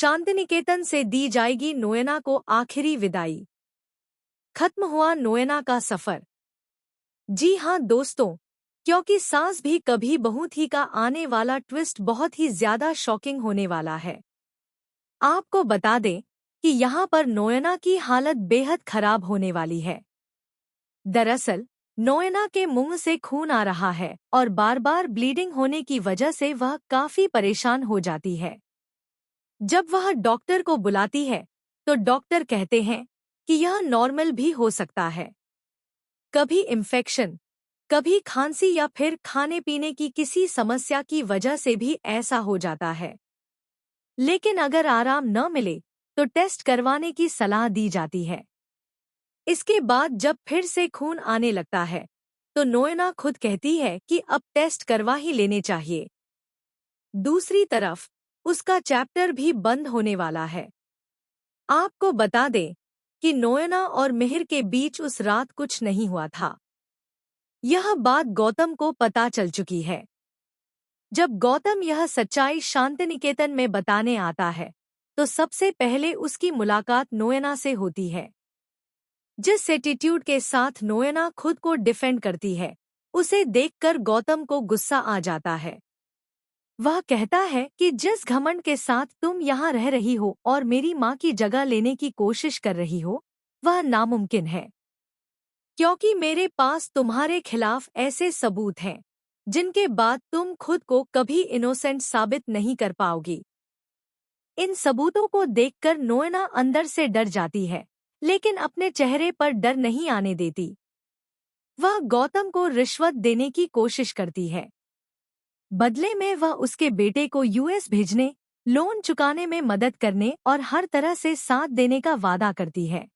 शांतिनिकेतन से दी जाएगी नोएना को आखिरी विदाई। खत्म हुआ नोएना का सफर। जी हाँ दोस्तों, क्योंकि सास भी कभी बहू थी का आने वाला ट्विस्ट बहुत ही ज्यादा शॉकिंग होने वाला है। आपको बता दें कि यहाँ पर नोएना की हालत बेहद खराब होने वाली है। दरअसल नोएना के मुंह से खून आ रहा है और बार बार ब्लीडिंग होने की वजह से वह काफी परेशान हो जाती है। जब वह डॉक्टर को बुलाती है तो डॉक्टर कहते हैं कि यह नॉर्मल भी हो सकता है। कभी इन्फेक्शन, कभी खांसी या फिर खाने पीने की किसी समस्या की वजह से भी ऐसा हो जाता है। लेकिन अगर आराम न मिले तो टेस्ट करवाने की सलाह दी जाती है। इसके बाद जब फिर से खून आने लगता है तो नोएना खुद कहती है कि अब टेस्ट करवा ही लेने चाहिए। दूसरी तरफ उसका चैप्टर भी बंद होने वाला है। आपको बता दें कि नोएना और मिहिर के बीच उस रात कुछ नहीं हुआ था। यह बात गौतम को पता चल चुकी है। जब गौतम यह सच्चाई शांतिनिकेतन में बताने आता है तो सबसे पहले उसकी मुलाकात नोएना से होती है। जिस एटीट्यूड के साथ नोएना खुद को डिफेंड करती है, उसे देखकर गौतम को गुस्सा आ जाता है। वह कहता है कि जिस घमंड के साथ तुम यहाँ रह रही हो और मेरी माँ की जगह लेने की कोशिश कर रही हो, वह नामुमकिन है। क्योंकि मेरे पास तुम्हारे खिलाफ ऐसे सबूत हैं जिनके बाद तुम खुद को कभी इनोसेंट साबित नहीं कर पाओगी। इन सबूतों को देखकर नोएना अंदर से डर जाती है, लेकिन अपने चेहरे पर डर नहीं आने देती। वह गौतम को रिश्वत देने की कोशिश करती है। बदले में वह उसके बेटे को यूएस भेजने, लोन चुकाने में मदद करने और हर तरह से साथ देने का वादा करती है।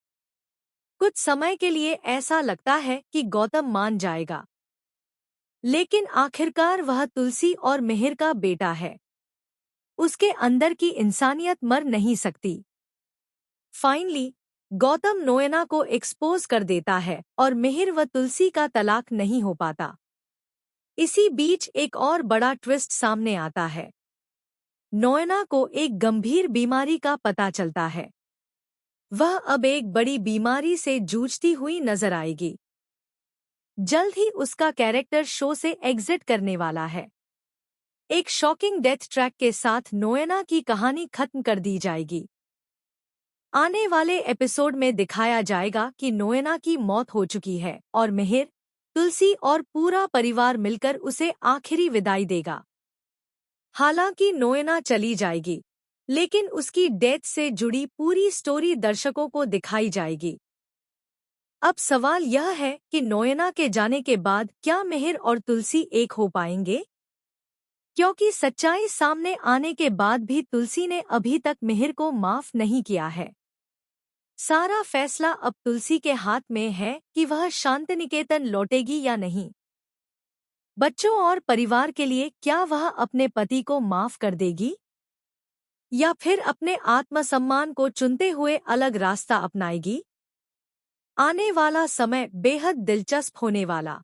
कुछ समय के लिए ऐसा लगता है कि गौतम मान जाएगा, लेकिन आखिरकार वह तुलसी और मिहिर का बेटा है। उसके अंदर की इंसानियत मर नहीं सकती। फाइनली गौतम नोएना को एक्सपोज कर देता है और मिहिर व तुलसी का तलाक नहीं हो पाता। इसी बीच एक और बड़ा ट्विस्ट सामने आता है। नोएना को एक गंभीर बीमारी का पता चलता है। वह अब एक बड़ी बीमारी से जूझती हुई नजर आएगी। जल्द ही उसका कैरेक्टर शो से एग्जिट करने वाला है। एक शॉकिंग डेथ ट्रैक के साथ नोएना की कहानी खत्म कर दी जाएगी। आने वाले एपिसोड में दिखाया जाएगा कि नोएना की मौत हो चुकी है और मिहिर, तुलसी और पूरा परिवार मिलकर उसे आखिरी विदाई देगा। हालांकि नोएना चली जाएगी, लेकिन उसकी डेथ से जुड़ी पूरी स्टोरी दर्शकों को दिखाई जाएगी। अब सवाल यह है कि नोएना के जाने के बाद क्या मिहिर और तुलसी एक हो पाएंगे? क्योंकि सच्चाई सामने आने के बाद भी तुलसी ने अभी तक मिहिर को माफ नहीं किया है। सारा फैसला अब तुलसी के हाथ में है कि वह शांतिनिकेतन लौटेगी या नहीं। बच्चों और परिवार के लिए क्या वह अपने पति को माफ कर देगी, या फिर अपने आत्मसम्मान को चुनते हुए अलग रास्ता अपनाएगी? आने वाला समय बेहद दिलचस्प होने वाला